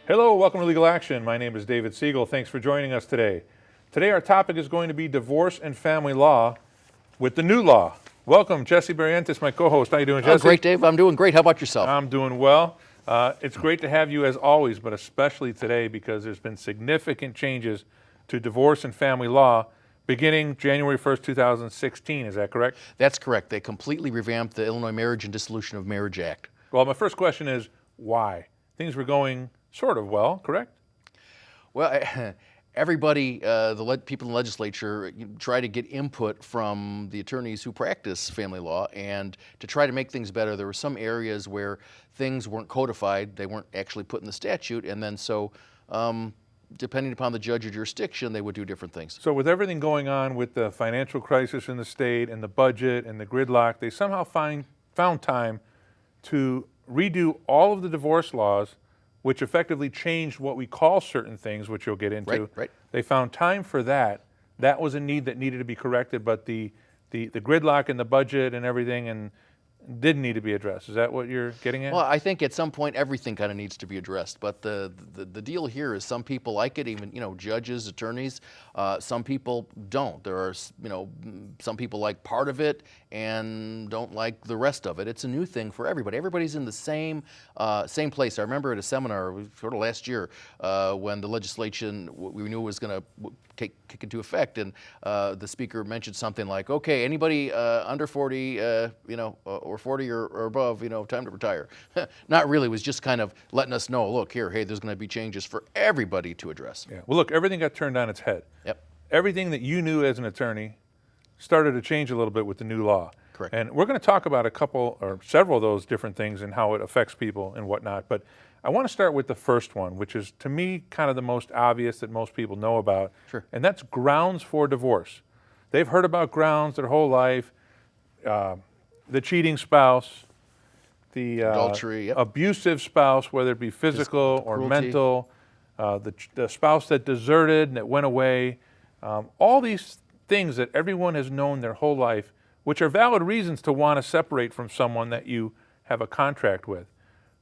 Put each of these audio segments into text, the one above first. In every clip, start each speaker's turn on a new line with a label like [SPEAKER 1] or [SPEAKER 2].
[SPEAKER 1] Hello, welcome to Legal Action. My name is David Siegel. Thanks for joining us today. Today our topic is going to be divorce and family law with the new law. Welcome, Jesse Barrientes, my co-host. How you doing, Jesse?
[SPEAKER 2] Oh, great, Dave. I'm doing great. How about yourself?
[SPEAKER 1] I'm doing well. It's great to have you as always, but especially today because there's been significant changes to divorce and family law beginning January 1st, 2016. Is that correct?
[SPEAKER 2] That's correct. They completely revamped the Illinois Marriage and Dissolution of Marriage Act.
[SPEAKER 1] Well, my first question is why? Things were going sort of well, correct?
[SPEAKER 2] Well, everybody, people in the legislature try to get input from the attorneys who practice family law, and to try to make things better. There were some areas where things weren't codified, they weren't actually put in the statute, and then depending upon the judge or jurisdiction, they would do different things.
[SPEAKER 1] So with everything going on with the financial crisis in the state and the budget and the gridlock, they somehow found time to redo all of the divorce laws, which effectively changed what we call certain things, which you'll get into.
[SPEAKER 2] Right.
[SPEAKER 1] They found time for that. That was a need that needed to be corrected, but the gridlock and the budget and everything and didn't need to be addressed. Is that what you're getting at?
[SPEAKER 2] Well, I think at some point everything kind of needs to be addressed. But the deal here is some people like it, even judges, attorneys. Some people don't. There are some people like part of it and don't like the rest of it. It's a new thing for everybody. Everybody's in the same place. I remember at a seminar sort of last year when the legislation we knew was going to kick into effect, and the speaker mentioned something like, "Okay, anybody under 40, or 40 or above, time to retire." Not really. It was just kind of letting us know, look here, hey, there's going to be changes for everybody to address.
[SPEAKER 1] Yeah. Well, look, everything got turned on its head.
[SPEAKER 2] Yep.
[SPEAKER 1] Everything that you knew as an attorney started to change a little bit with the new law.
[SPEAKER 2] Correct.
[SPEAKER 1] And we're going to talk about a couple or several of those different things and how it affects people and whatnot. But I want to start with the first one, which is, to me, kind of the most obvious that most people know about.
[SPEAKER 2] Sure.
[SPEAKER 1] And that's grounds for divorce. They've heard about grounds their whole life. The cheating spouse, the
[SPEAKER 2] adultery, yep.
[SPEAKER 1] abusive spouse, whether it be physical or
[SPEAKER 2] cruelty.
[SPEAKER 1] mental, the spouse that deserted and that went away, all these things that everyone has known their whole life, which are valid reasons to want to separate from someone that you have a contract with.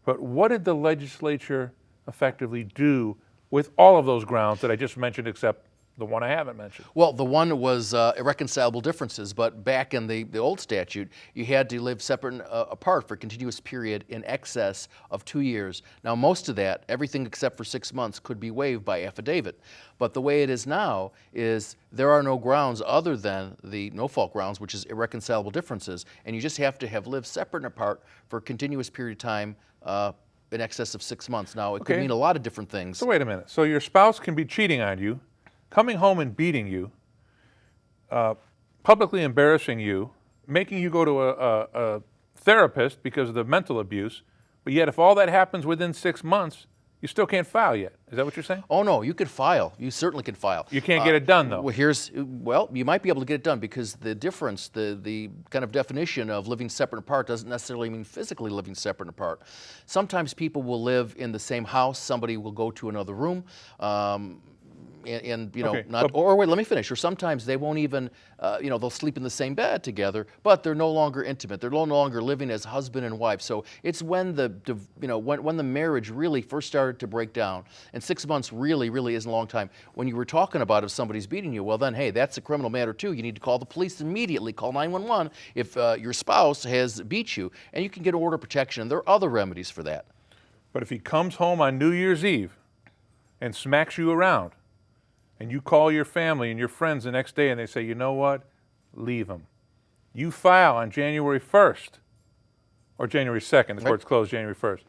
[SPEAKER 1] But what did the legislature effectively do with all of those grounds that I just mentioned, except the one I haven't mentioned?
[SPEAKER 2] Well, the one was irreconcilable differences, but back in the old statute, you had to live separate and apart for a continuous period in excess of 2 years. Now, most of that, everything except for 6 months, could be waived by affidavit. But the way it is now is there are no grounds other than the no-fault grounds, which is irreconcilable differences, and you just have to have lived separate and apart for a continuous period of time in excess of 6 months. Now, it could mean a lot of different things.
[SPEAKER 1] So wait a minute. So your spouse can be cheating on you, coming home and beating you, publicly embarrassing you, making you go to a therapist because of the mental abuse, but yet if all that happens within 6 months, you still can't file yet. Is that what you're saying?
[SPEAKER 2] Oh, no, you could file. You certainly could file.
[SPEAKER 1] You can't get it done, though.
[SPEAKER 2] Well, you might be able to get it done because the difference, the kind of definition of living separate and apart doesn't necessarily mean physically living separate and apart. Sometimes people will live in the same house. Somebody will go to another room. Wait, let me finish. Or sometimes they won't even, they'll sleep in the same bed together, but they're no longer intimate. They're no longer living as husband and wife. So it's when when the marriage really first started to break down, and 6 months really isn't a long time. When you were talking about if somebody's beating you, well then, hey, that's a criminal matter too. You need to call the police immediately. Call 911 if your spouse has beat you, and you can get order of protection. And there are other remedies for that.
[SPEAKER 1] But if he comes home on New Year's Eve and smacks you around, and you call your family and your friends the next day and they say, you know what, leave him. You file on January 1st or January 2nd, the court's closed January 1st.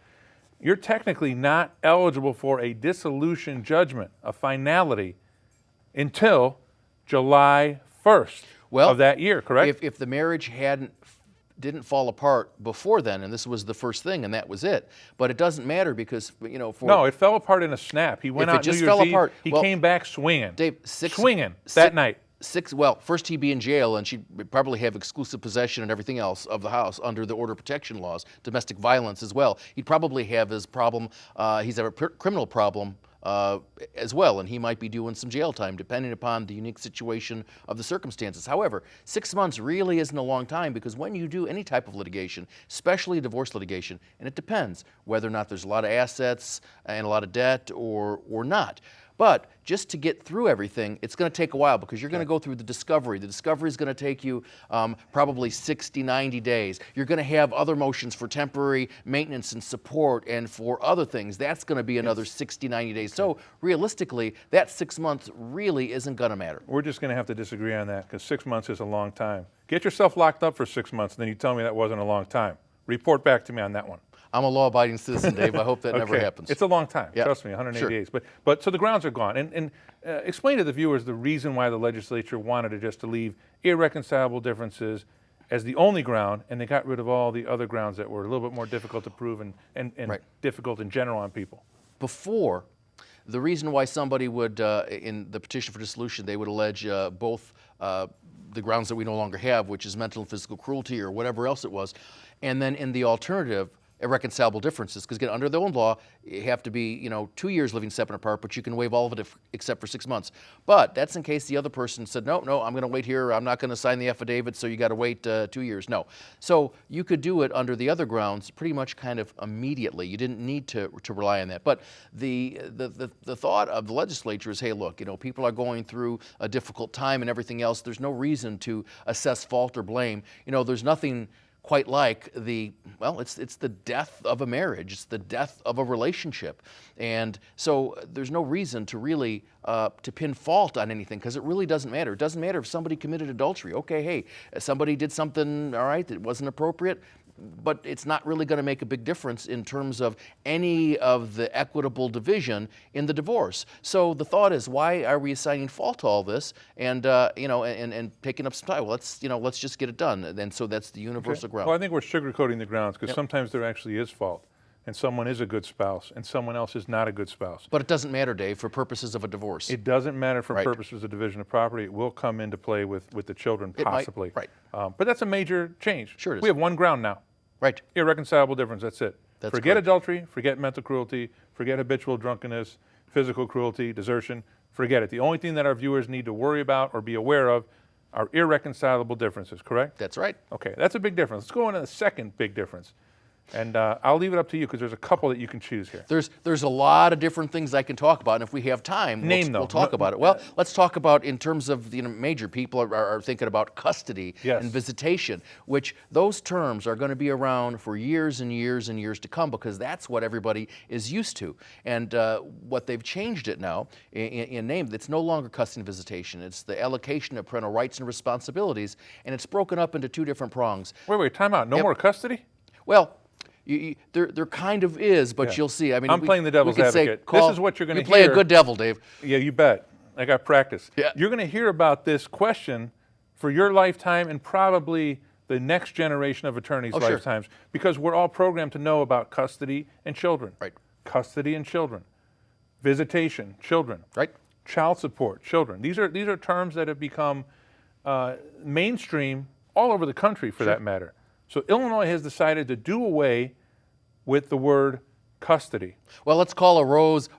[SPEAKER 1] You're technically not eligible for a dissolution judgment, a finality, until July 1st of that year, correct?
[SPEAKER 2] If the marriage didn't fall apart before then, and this was the first thing, and that was it. But it doesn't matter because,
[SPEAKER 1] No, it fell apart in a snap. He went out New Year's Eve, he came back swinging.
[SPEAKER 2] Dave,
[SPEAKER 1] that night.
[SPEAKER 2] First he'd be in jail, and she'd probably have exclusive possession and everything else of the house under the order of protection laws, domestic violence as well. He'd probably have his problem, he's have a criminal problem as well, and he might be doing some jail time depending upon the unique situation of the circumstances. However, 6 months really isn't a long time, because when you do any type of litigation, especially divorce litigation, and it depends whether or not there's a lot of assets and a lot of debt or not. But just to get through everything, it's going to take a while, because you're going to go through the discovery. The discovery is going to take you probably 60, 90 days. You're going to have other motions for temporary maintenance and support and for other things. That's going to be another 60, 90 days. So realistically, that 6 months really isn't going to matter.
[SPEAKER 1] We're just going to have to disagree on that, because 6 months is a long time. Get yourself locked up for 6 months, and then you tell me that wasn't a long time. Report back to me on that one.
[SPEAKER 2] I'm a law-abiding citizen, Dave. I hope that never happens.
[SPEAKER 1] It's a long time.
[SPEAKER 2] Yeah.
[SPEAKER 1] Trust me, 180
[SPEAKER 2] Sure.
[SPEAKER 1] days. But so the grounds are gone. And explain to the viewers the reason why the legislature wanted to leave irreconcilable differences as the only ground, and they got rid of all the other grounds that were a little bit more difficult to prove and
[SPEAKER 2] Right.
[SPEAKER 1] difficult in general on people.
[SPEAKER 2] Before, the reason why somebody would, in the petition for dissolution, they would allege both the grounds that we no longer have, which is mental and physical cruelty or whatever else it was, and then in the alternative, irreconcilable differences. Because again, under their own law, you have to be 2 years living separate apart, but you can waive all of it except for 6 months. But that's in case the other person said, no, I'm going to wait here. I'm not going to sign the affidavit, so you got to wait 2 years. No. So you could do it under the other grounds pretty much kind of immediately. You didn't need to rely on that. But the thought of the legislature is, hey, look, people are going through a difficult time and everything else. There's no reason to assess fault or blame. There's nothing quite like it's the death of a marriage, it's the death of a relationship, and so there's no reason to really to pin fault on anything, because it really doesn't matter. It doesn't matter if somebody committed adultery. Okay, hey, somebody did something, all right, that wasn't appropriate, but it's not really going to make a big difference in terms of any of the equitable division in the divorce. So the thought is, why are we assigning fault to all this and and taking up some time? Well, let's just get it done. And so that's the universal ground.
[SPEAKER 1] Well, I think we're sugarcoating the grounds, because sometimes there actually is fault, and someone is a good spouse, and someone else is not a good spouse.
[SPEAKER 2] But it doesn't matter, Dave, for purposes of a divorce.
[SPEAKER 1] It doesn't matter for
[SPEAKER 2] Right.
[SPEAKER 1] purposes of division of property. It will come into play with the children,
[SPEAKER 2] It might,
[SPEAKER 1] possibly.
[SPEAKER 2] right.
[SPEAKER 1] But that's a major change.
[SPEAKER 2] Sure it is.
[SPEAKER 1] We have one ground now.
[SPEAKER 2] Right.
[SPEAKER 1] Irreconcilable difference, that's it.
[SPEAKER 2] That's
[SPEAKER 1] Forget
[SPEAKER 2] correct.
[SPEAKER 1] adultery, forget mental cruelty, forget habitual drunkenness, physical cruelty, desertion, forget it. The only thing that our viewers need to worry about or be aware of are irreconcilable differences, correct?
[SPEAKER 2] That's right.
[SPEAKER 1] Okay, that's a big difference. Let's go into the second big difference. And I'll leave it up to you, because there's a couple that you can choose here.
[SPEAKER 2] There's a lot of different things I can talk about, and if we have time, we'll talk about it. Well, let's talk about, in terms of major people are thinking about custody
[SPEAKER 1] Yes.
[SPEAKER 2] and visitation, which those terms are going to be around for years and years and years to come, because that's what everybody is used to. And what they've changed it now in name, it's no longer custody and visitation. It's the allocation of parental rights and responsibilities, and it's broken up into two different prongs.
[SPEAKER 1] Wait, time out. No
[SPEAKER 2] Yep.
[SPEAKER 1] more custody?
[SPEAKER 2] Well, there kind of is, but
[SPEAKER 1] Yeah.
[SPEAKER 2] you'll see. I mean,
[SPEAKER 1] I'm playing the devil's
[SPEAKER 2] we could say,
[SPEAKER 1] advocate. This is what you're gonna
[SPEAKER 2] You play
[SPEAKER 1] hear.
[SPEAKER 2] a good devil, Dave.
[SPEAKER 1] Yeah, you bet. I got practice.
[SPEAKER 2] Yeah.
[SPEAKER 1] You're going to hear about this question for your lifetime and probably the next generation of attorneys'
[SPEAKER 2] Oh, sure.
[SPEAKER 1] lifetimes, because we're all programmed to know about custody and children.
[SPEAKER 2] Right.
[SPEAKER 1] Custody and children. Visitation, children.
[SPEAKER 2] Right.
[SPEAKER 1] Child support, children. These are terms that have become mainstream all over the country, for that matter. So Illinois has decided to do away with the word custody.
[SPEAKER 2] Well, let's call a rose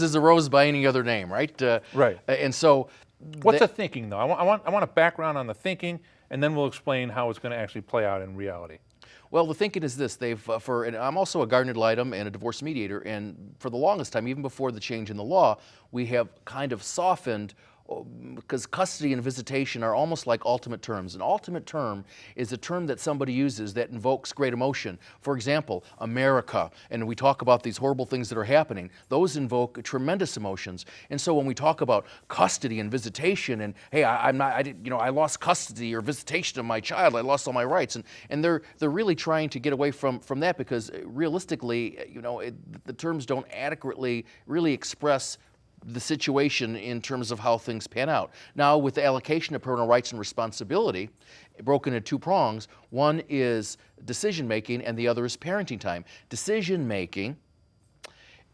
[SPEAKER 2] is a rose by any other name, right?
[SPEAKER 1] Right.
[SPEAKER 2] And so,
[SPEAKER 1] What's the thinking, though? I want a background on the thinking, and then we'll explain how it's going to actually play out in reality.
[SPEAKER 2] well, the thinking is this: and I'm also a guardian ad litem and a divorce mediator, and for the longest time, even before the change in the law, we have kind of softened. Because custody and visitation are almost like ultimate terms. An ultimate term is a term that somebody uses that invokes great emotion. For example, America, and we talk about these horrible things that are happening. Those invoke tremendous emotions. And so when we talk about custody and visitation, and hey, I lost custody or visitation of my child, I lost all my rights, and they're really trying to get away from that, because realistically, the terms don't adequately really express the situation in terms of how things pan out. Now, with the allocation of parental rights and responsibility, broken into two prongs, one is decision-making and the other is parenting time. Decision-making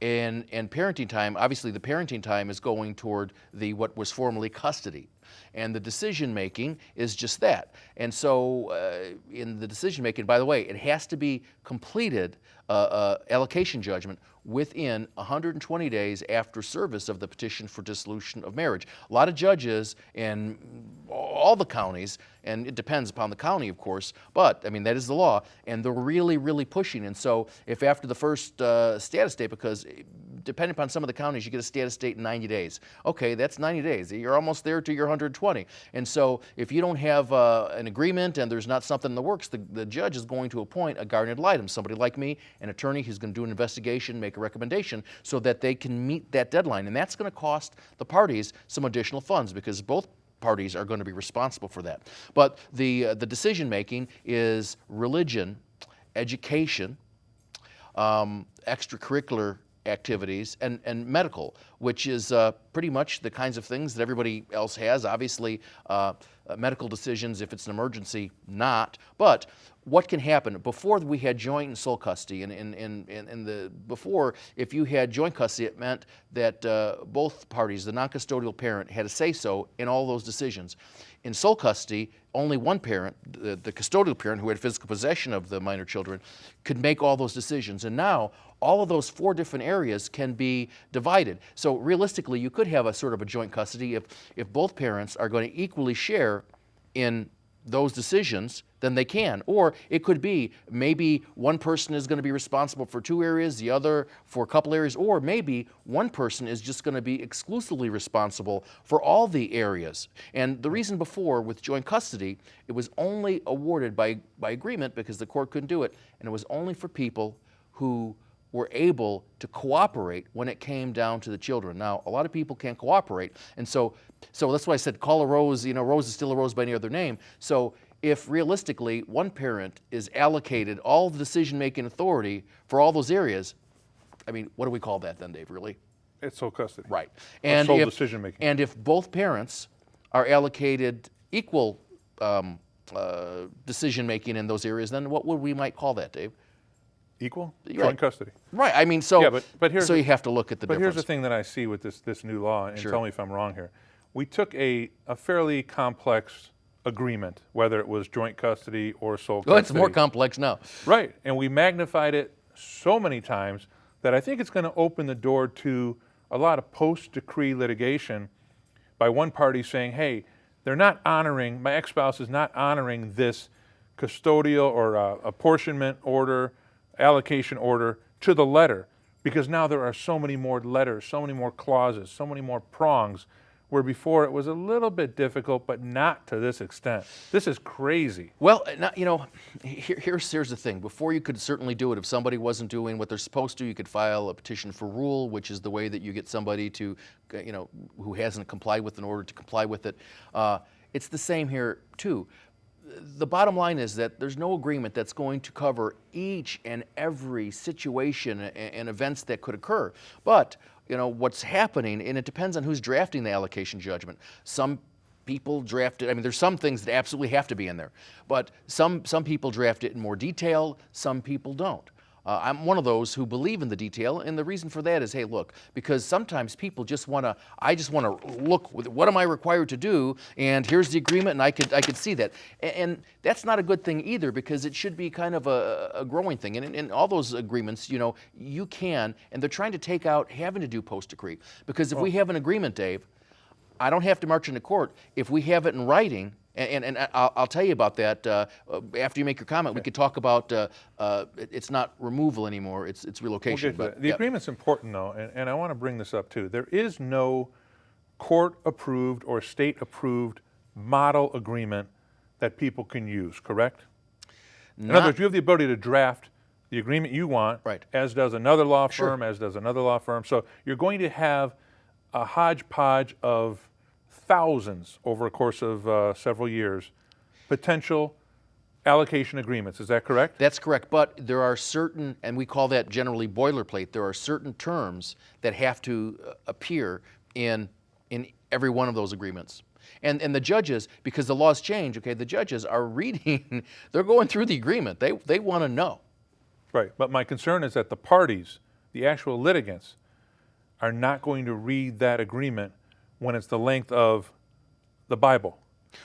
[SPEAKER 2] and parenting time, obviously the parenting time is going toward what was formerly custody. And the decision making is just that. And so in the decision making, by the way, it has to be completed, allocation judgment, within 120 days after service of the petition for dissolution of marriage. A lot of judges in all the counties, and it depends upon the county, of course, but I mean, that is the law, and they're really, really pushing. And so if after the first status date, because depending upon some of the counties, you get a status date in 90 days. Okay, that's 90 days. You're almost there to your 120. And so if you don't have an agreement and there's not something in the works, the judge is going to appoint a guardian ad litem, somebody like me, an attorney who's going to do an investigation, make a recommendation so that they can meet that deadline. And that's going to cost the parties some additional funds because both parties are going to be responsible for that. But the decision making is religion, education, extracurricular activities, and medical, which is pretty much the kinds of things that everybody else has. Obviously, medical decisions, if it's an emergency, not. But what can happen? Before we had joint and sole custody, before, if you had joint custody, it meant that both parties, the non-custodial parent, had a say-so in all those decisions. In sole custody, only one parent, the custodial parent who had physical possession of the minor children, could make all those decisions. And now, all of those 4 different areas can be divided. So realistically, you could have a sort of a joint custody if both parents are going to equally share in those decisions, then they can. Or it could be maybe one person is going to be responsible for 2 areas, the other for a couple areas, or maybe one person is just going to be exclusively responsible for all the areas. And the reason before with joint custody, it was only awarded by agreement because the court couldn't do it, and it was only for people who were able to cooperate when it came down to the children. Now, a lot of people can't cooperate, and so that's why I said call a rose, rose is still a rose by any other name. So if realistically one parent is allocated all the decision-making authority for all those areas, I mean, what do we call that then, Dave, really?
[SPEAKER 1] It's sole custody.
[SPEAKER 2] Right.
[SPEAKER 1] And sole decision-making.
[SPEAKER 2] And if both parents are allocated equal decision-making in those areas, then what would we might call that, Dave?
[SPEAKER 1] Equal?
[SPEAKER 2] Right.
[SPEAKER 1] Joint custody.
[SPEAKER 2] Right. I mean, so,
[SPEAKER 1] yeah, but here's
[SPEAKER 2] so you have to look at the difference.
[SPEAKER 1] But here's the thing that I see with this new law, and
[SPEAKER 2] Sure.
[SPEAKER 1] tell me if I'm wrong here. We took a fairly complex agreement, whether it was joint custody or sole custody.
[SPEAKER 2] Well, it's more complex now.
[SPEAKER 1] Right, and we magnified it so many times that I think it's going to open the door to a lot of post-decree litigation by one party saying, hey, they're not honoring, my ex-spouse is not honoring this custodial or apportionment order, allocation order to the letter, because now there are so many more letters, so many more clauses, so many more prongs, where before it was a little bit difficult, but not to this extent. This is crazy.
[SPEAKER 2] Well, here's the thing. Before, you could certainly do it. If somebody wasn't doing what they're supposed to, you could file a petition for rule, which is the way that you get somebody to, who hasn't complied with an order to comply with it. It's the same here, too. The bottom line is that there's no agreement that's going to cover each and every situation and events that could occur. But, what's happening, and it depends on who's drafting the allocation judgment. Some people draft it, there's some things that absolutely have to be in there, but some people draft it in more detail, some people don't. I'm one of those who believe in the detail, and the reason for that is, hey, look, because sometimes people just want to look, what am I required to do, and here's the agreement, and I could see that. And that's not a good thing either, because it should be kind of a growing thing. And in all those agreements, you can, and they're trying to take out having to do post-decree. Because if we have an agreement, Dave, I don't have to march into court. If we have it in writing, and I'll tell you about that after you make your comment. We could talk about it's not removal anymore; it's relocation.
[SPEAKER 1] We'll get to that. The agreement's important, though, and I want to bring this up too. There is no court-approved or state-approved model agreement that people can use. Correct? In other words, you have the ability to draft the agreement you want,
[SPEAKER 2] right,
[SPEAKER 1] as does another law firm,
[SPEAKER 2] sure,
[SPEAKER 1] as does another law firm. So you're going to have a hodgepodge of thousands over a course of several years, potential allocation agreements. Is that correct?
[SPEAKER 2] That's correct, but there are certain, and we call that generally boilerplate, there are certain terms that have to appear in every one of those agreements. And the judges, because the laws change, okay, the judges are reading, they're going through the agreement. They want to know.
[SPEAKER 1] Right, but my concern is that the parties, the actual litigants, are not going to read that agreement when it's the length of the Bible.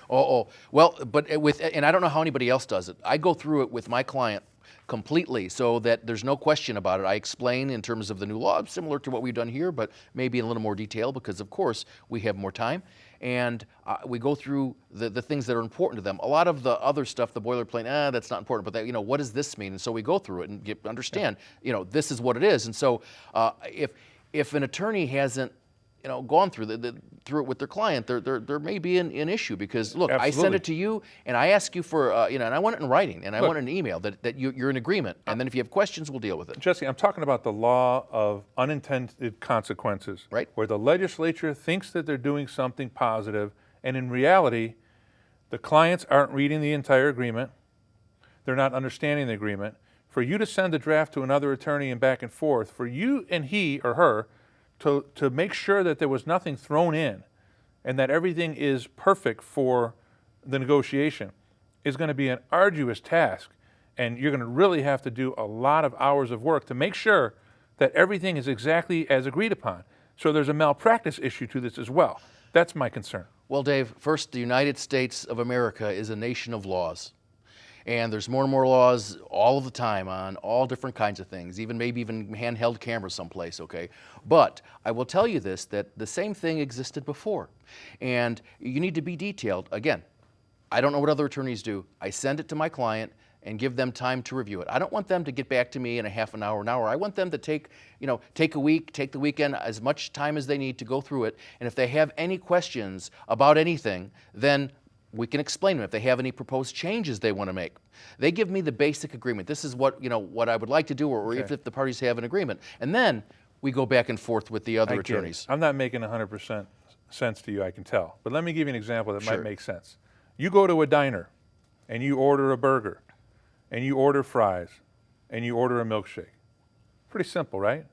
[SPEAKER 2] Well, but and I don't know how anybody else does it. I go through it with my client completely so that there's no question about it. I explain in terms of the new law, similar to what we've done here, but maybe in a little more detail because, of course, we have more time. And we go through the things that are important to them. A lot of the other stuff, the boilerplate, that's not important, but that, what does this mean? And so we go through it and understand, this is what it is. And so if an attorney hasn't gone through through it with their client, there may be an issue because look,
[SPEAKER 1] Absolutely.
[SPEAKER 2] I send it to you and I ask you for and I want it in writing and I want an email that you're in agreement, and then if you have questions, we'll deal with it.
[SPEAKER 1] Jesse, I'm talking about the law of unintended consequences,
[SPEAKER 2] right?
[SPEAKER 1] Where the legislature thinks that they're doing something positive, and in reality, the clients aren't reading the entire agreement. They're not understanding the agreement. For you to send the draft to another attorney and back and forth, for you and he or her to make sure that there was nothing thrown in and that everything is perfect for the negotiation is going to be an arduous task. And you're going to really have to do a lot of hours of work to make sure that everything is exactly as agreed upon. So there's a malpractice issue to this as well. That's my concern.
[SPEAKER 2] Well, Dave, first, the United States of America is a nation of laws. And there's more and more laws all of the time on all different kinds of things, maybe even handheld cameras someplace, okay? But I will tell you this, that the same thing existed before. And you need to be detailed. Again, I don't know what other attorneys do. I send it to my client and give them time to review it. I don't want them to get back to me in a half an hour, an hour. I want them to take a week, take the weekend, as much time as they need to go through it. And if they have any questions about anything, then we can explain them if they have any proposed changes they want to make. They give me the basic agreement. This is what I would like to do, or
[SPEAKER 1] Okay.
[SPEAKER 2] if the parties have an agreement. And then we go back and forth with the other attorneys.
[SPEAKER 1] I'm not making 100% sense to you, I can tell. But let me give you an example that
[SPEAKER 2] Sure.
[SPEAKER 1] might make sense. You go to a diner and you order a burger and you order fries and you order a milkshake. Pretty simple, right?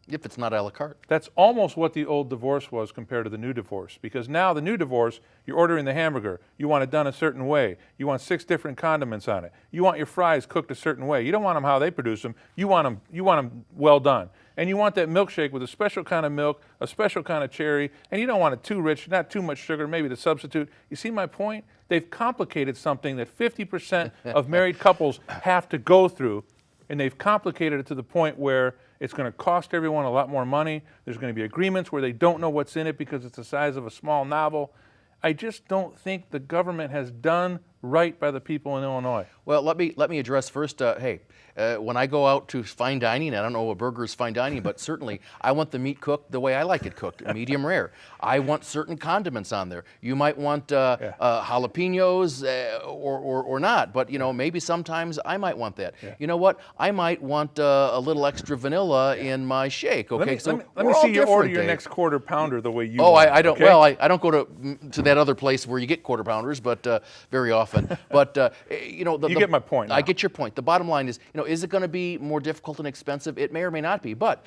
[SPEAKER 2] If it's not a la carte.
[SPEAKER 1] That's almost what the old divorce was compared to the new divorce. Because now the new divorce, you're ordering the hamburger. You want it done a certain way. You want 6 different condiments on it. You want your fries cooked a certain way. You don't want them how they produce them. You want them well done. And you want that milkshake with a special kind of milk, a special kind of cherry, and you don't want it too rich, not too much sugar, maybe the substitute. You see my point? They've complicated something that 50% of married couples have to go through, and they've complicated it to the point where it's going to cost everyone a lot more money. There's going to be agreements where they don't know what's in it because it's the size of a small novel. I just don't think the government has done right by the people in Illinois.
[SPEAKER 2] Well, let me address first, when I go out to fine dining, I don't know what burger is fine dining, but certainly I want the meat cooked the way I like it cooked, medium rare. I want certain condiments on there. You might want jalapenos or not, but maybe sometimes I might want that.
[SPEAKER 1] Yeah.
[SPEAKER 2] You know what? I might want a little extra vanilla in my shake. Okay,
[SPEAKER 1] Let me see you order your next quarter pounder the way you
[SPEAKER 2] Oh,
[SPEAKER 1] want,
[SPEAKER 2] I don't.
[SPEAKER 1] okay?
[SPEAKER 2] Well, I don't go to that other place where you get quarter pounders, but very often. But
[SPEAKER 1] you get my point now.
[SPEAKER 2] I get your point. The bottom line is it going to be more difficult and expensive? It may or may not be. But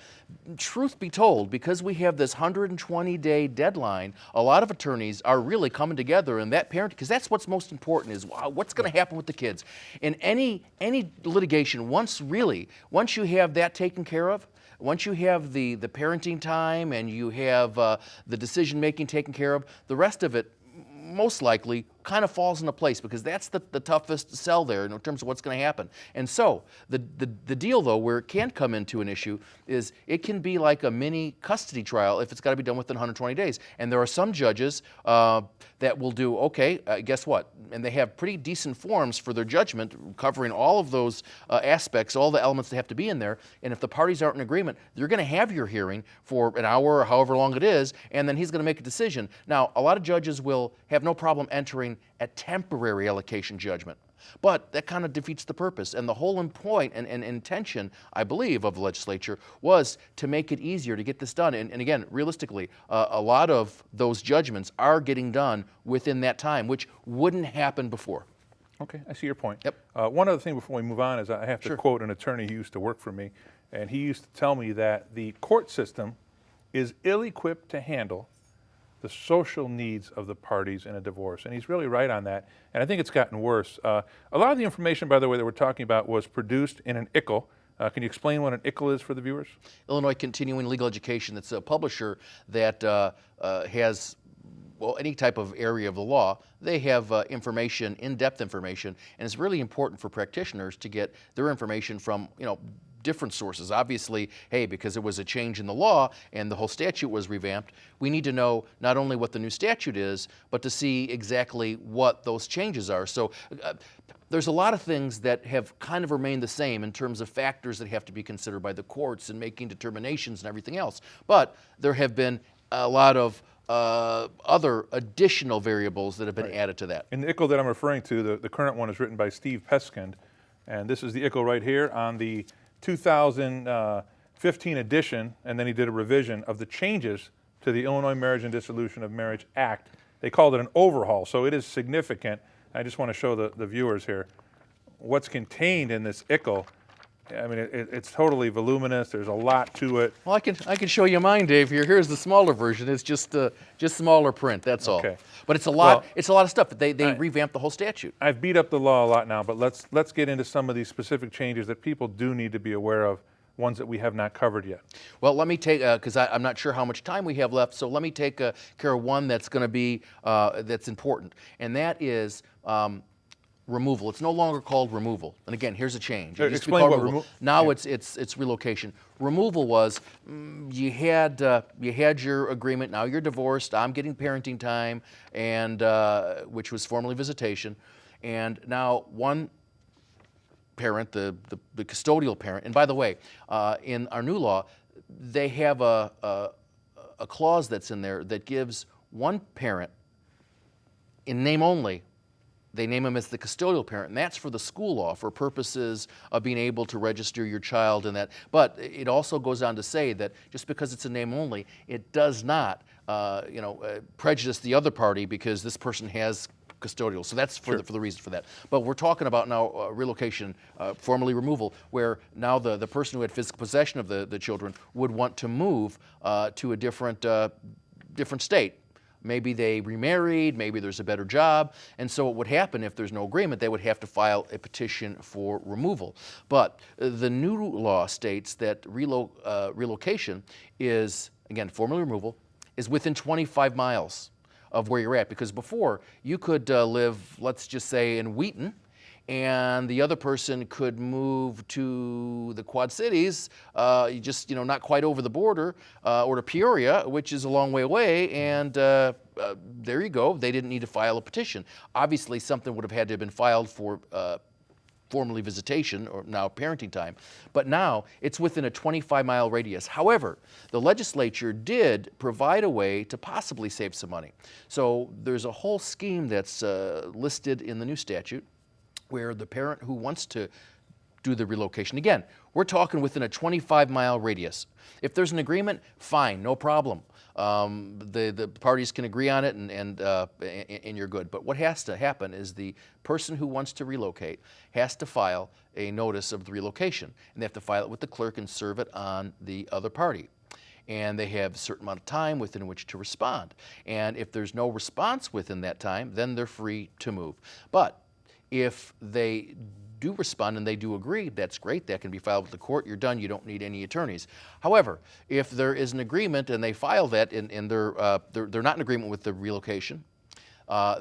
[SPEAKER 2] truth be told, because we have this 120-day deadline, a lot of attorneys are really coming together, and that parent, because that's what's most important, is what's going to happen with the kids. In any litigation, once you have that taken care of, once you have the parenting time and you have the decision making taken care of, the rest of it most likely kind of falls into place, because that's the toughest sell there in terms of what's going to happen. And so the deal, though, where it can come into an issue is it can be like a mini custody trial if it's got to be done within 120 days. And there are some judges that will do, guess what? And they have pretty decent forms for their judgment covering all of those aspects, all the elements that have to be in there. And if the parties aren't in agreement, you're going to have your hearing for an hour or however long it is, and then he's going to make a decision. Now, a lot of judges will have no problem entering a temporary allocation judgment. But that kind of defeats the purpose. And the whole point and intention, I believe, of the legislature was to make it easier to get this done. And again, realistically, a lot of those judgments are getting done within that time, which wouldn't happen before.
[SPEAKER 1] Okay, I see your point.
[SPEAKER 2] Yep.
[SPEAKER 1] One other thing before we move on is I have to
[SPEAKER 2] Sure.
[SPEAKER 1] quote an attorney who used to work for me, and he used to tell me that the court system is ill-equipped to handle the social needs of the parties in a divorce. And he's really right on that. And I think it's gotten worse. A lot of the information, by the way, that we're talking about was produced in an ICL. Can you explain what an ICL is for the viewers?
[SPEAKER 2] Illinois Continuing Legal Education. It's a publisher that has well, any type of area of the law, they have information, in-depth information, and it's really important for practitioners to get their information from, different sources. Obviously, hey, because there was a change in the law and the whole statute was revamped, we need to know not only what the new statute is, but to see exactly what those changes are. So there's a lot of things that have kind of remained the same in terms of factors that have to be considered by the courts and making determinations and everything else. But there have been a lot of other additional variables that have been added to that.
[SPEAKER 1] In the ICL that I'm referring to, the current one is written by Steve Peskind, and this is the ICL right here on the 2015 edition, and then he did a revision of the changes to the Illinois Marriage and Dissolution of Marriage Act. They called it an overhaul, so it is significant. I just want to show the viewers here what's contained in this ICL. I mean, it's totally voluminous. There's a lot to it.
[SPEAKER 2] Well, I can show you mine, Dave. Here's the smaller version. It's just smaller print. That's all.
[SPEAKER 1] Okay.
[SPEAKER 2] But it's a lot. Well, it's a lot of stuff. They revamped the whole statute.
[SPEAKER 1] I've beat up the law a lot now, but let's get into some of these specific changes that people do need to be aware of. Ones that we have not covered yet.
[SPEAKER 2] Well, let me take because I'm not sure how much time we have left. So let me take care of one that's going to be that's important, and that is. Removal. It's no longer called removal. And again, here's a change. It used to be
[SPEAKER 1] Explain
[SPEAKER 2] called
[SPEAKER 1] what
[SPEAKER 2] removal. Now it's relocation. Removal was you had your agreement. Now you're divorced. I'm getting parenting time, and which was formerly visitation, and now one parent, the custodial parent. And by the way, in our new law, they have a clause that's in there that gives one parent, in name only. They name him as the custodial parent, and that's for the school law for purposes of being able to register your child and that. But it also goes on to say that just because it's a name only, it does not, prejudice the other party because this person has custodial. So that's for the reason for that. But we're talking about now relocation, formerly removal, where now the person who had physical possession of the children would want to move to a different state. Maybe they remarried, maybe there's a better job, and so what would happen if there's no agreement, they would have to file a petition for removal. But the new law states that relocation is, again, formerly removal, is within 25 miles of where you're at, because before you could live, let's just say, in Wheaton, and the other person could move to the Quad Cities, not quite over the border, or to Peoria, which is a long way away, and there you go. They didn't need to file a petition. Obviously, something would have had to have been filed for formerly visitation, or now parenting time, but now it's within a 25-mile radius. However, the legislature did provide a way to possibly save some money. So there's a whole scheme that's listed in the new statute, where the parent who wants to do the relocation, again, we're talking within a 25-mile radius. If there's an agreement, fine, no problem. The parties can agree on it and you're good. But what has to happen is the person who wants to relocate has to file a notice of the relocation. And they have to file it with the clerk and serve it on the other party. And they have a certain amount of time within which to respond. And if there's no response within that time, then they're free to move. But if they do respond and they do agree, that's great. That can be filed with the court. You're done. You don't need any attorneys. However, if there is an agreement and they file that and they're not in agreement with the relocation,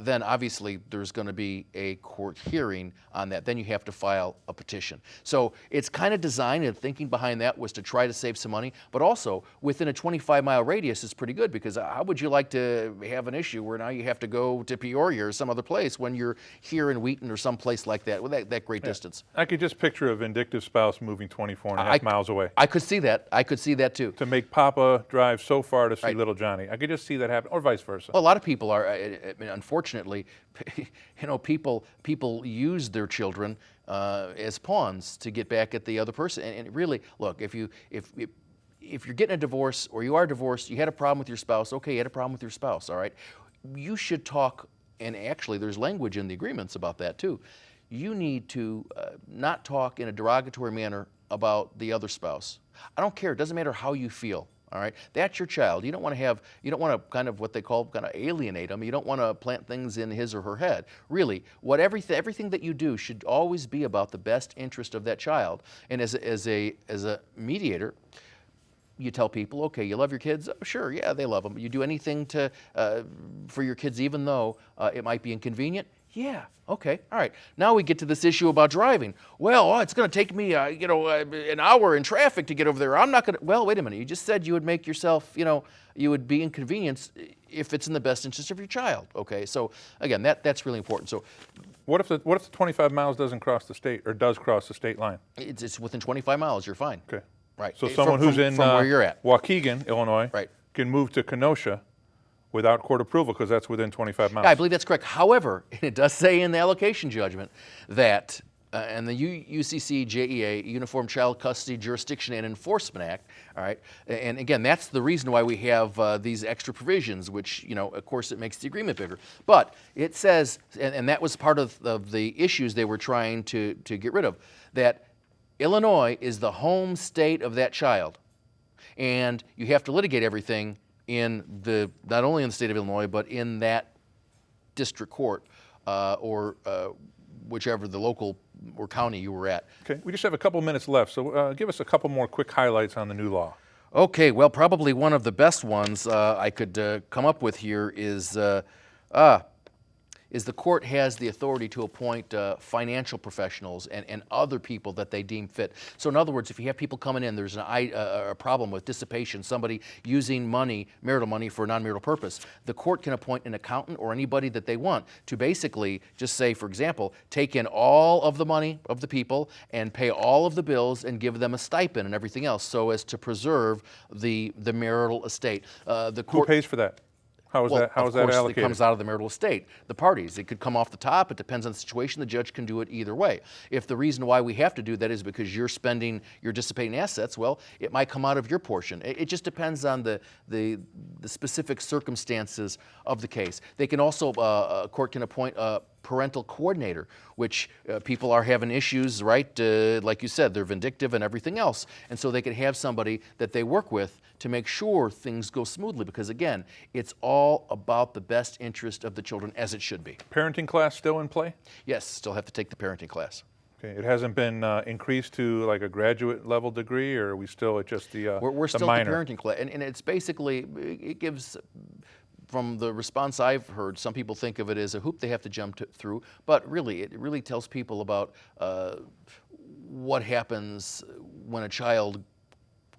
[SPEAKER 2] then obviously there's going to be a court hearing on that. Then you have to file a petition. So it's kind of designed, and thinking behind that was to try to save some money, but also within a 25-mile radius is pretty good, because how would you like to have an issue where now you have to go to Peoria or some other place when you're here in Wheaton or some place like that, with that great distance?
[SPEAKER 1] I could just picture a vindictive spouse moving 24.5 miles away.
[SPEAKER 2] I could see that. I could see that too.
[SPEAKER 1] To make Papa drive so far to see little Johnny. I could just see that happen, or vice versa.
[SPEAKER 2] Well, a lot of people are, unfortunately, people use their children as pawns to get back at the other person. And really, look, if you're getting a divorce or you are divorced, you had a problem with your spouse. Okay, you had a problem with your spouse. All right, you should talk. And actually, there's language in the agreements about that too. You need to not talk in a derogatory manner about the other spouse. I don't care. It doesn't matter how you feel. All right, that's your child. You don't want to kind of what they call kind of alienate them. You don't want to plant things in his or her head. Really, everything that you do should always be about the best interest of that child. And as a mediator, you tell people, okay, you love your kids? Oh, sure, yeah, they love them. You do anything to for your kids even though it might be inconvenient? Yeah, okay, all right. Now we get to this issue about driving. Well, it's going to take me, an hour in traffic to get over there. I'm not going to, well, wait a minute. You just said you would make yourself, you would be inconvenienced if it's in the best interest of your child, okay? So, again, that's really important. So,
[SPEAKER 1] What if the 25 miles doesn't cross the state, or does cross the state line?
[SPEAKER 2] it's within 25 miles, you're fine.
[SPEAKER 1] Okay.
[SPEAKER 2] Right.
[SPEAKER 1] So someone who's in
[SPEAKER 2] from where you're at.
[SPEAKER 1] Waukegan, Illinois,
[SPEAKER 2] Right.
[SPEAKER 1] can move to Kenosha without court approval because that's within 25 miles.
[SPEAKER 2] Yeah, I believe that's correct. However, it does say in the allocation judgment that, and the UCC JEA, Uniform Child Custody Jurisdiction and Enforcement Act, all right, and again, that's the reason why we have these extra provisions, which, of course, it makes the agreement bigger. But it says, and that was part of the issues they were trying to get rid of, that Illinois is the home state of that child. And you have to litigate everything not only in the state of Illinois, but in that district court or whichever the local or county you were at.
[SPEAKER 1] Okay, we just have a couple minutes left, so give us a couple more quick highlights on the new law.
[SPEAKER 2] Okay, well, probably one of the best ones I could come up with here is the court has the authority to appoint financial professionals and other people that they deem fit. So in other words, if you have people coming in, there's a problem with dissipation, somebody using money, marital money, for a non-marital purpose, the court can appoint an accountant or anybody that they want to basically just say, for example, take in all of the money of the people and pay all of the bills and give them a stipend and everything else so as to preserve the marital estate. The court,
[SPEAKER 1] Who pays for that? How is that
[SPEAKER 2] of course,
[SPEAKER 1] allocated?
[SPEAKER 2] it comes out of the marital estate. The parties. It could come off the top. It depends on the situation. The judge can do it either way. If the reason why we have to do that is because you're dissipating assets, well, it might come out of your portion. It just depends on the specific circumstances of the case. They can also, a court can appoint a parental coordinator, which people are having issues, right? Like you said, they're vindictive and everything else. And so they can have somebody that they work with to make sure things go smoothly because, again, it's all about the best interest of the children, as it should be.
[SPEAKER 1] Parenting class still in play?
[SPEAKER 2] Yes, still have to take the parenting class.
[SPEAKER 1] Okay, it hasn't been increased to like a graduate level degree, or are we still at just the
[SPEAKER 2] We're still
[SPEAKER 1] minor?
[SPEAKER 2] at the parenting class, and it's basically, it gives, from the response I've heard, some people think of it as a hoop they have to jump through, but really, it really tells people about what happens when a child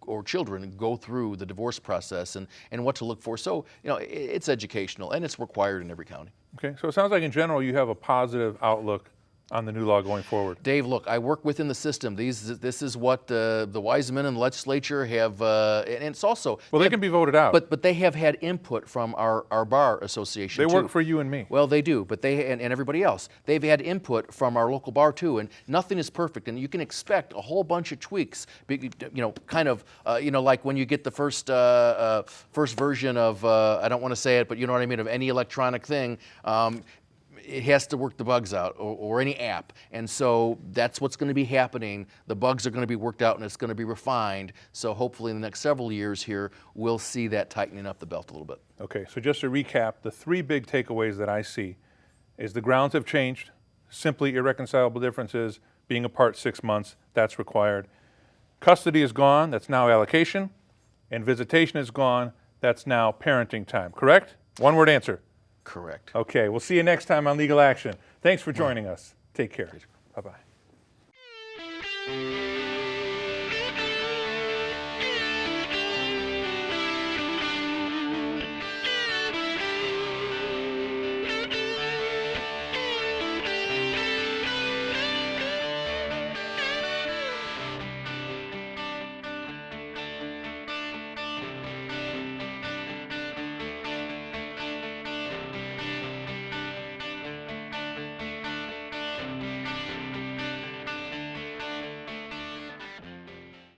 [SPEAKER 2] or children go through the divorce process and what to look for. So, it's educational and it's required in every county.
[SPEAKER 1] Okay, so it sounds like in general you have a positive outlook on the new law going forward.
[SPEAKER 2] Dave, look, I work within the system. This is what the wise men in the legislature have, and it's also...
[SPEAKER 1] Well, they can be voted out.
[SPEAKER 2] But they have had input from our bar association,
[SPEAKER 1] They
[SPEAKER 2] too.
[SPEAKER 1] work for you and me.
[SPEAKER 2] Well, they do, but and everybody else. They've had input from our local bar, too, and nothing is perfect, and you can expect a whole bunch of tweaks, like when you get the first version of, I don't want to say it, but you know what I mean, of any electronic thing, it has to work the bugs out, or any app. And so that's what's going to be happening. The bugs are going to be worked out and it's going to be refined. So hopefully in the next several years here, we'll see that tightening up the belt a little bit.
[SPEAKER 1] Okay, so just to recap, the three big takeaways that I see is the grounds have changed, simply irreconcilable differences, being apart 6 months, that's required. Custody is gone, that's now allocation, and visitation is gone, that's now parenting time, correct? One word answer.
[SPEAKER 2] Correct.
[SPEAKER 1] Okay, we'll see you next time on Legal Action. Thanks for joining us. Take care. Bye-bye.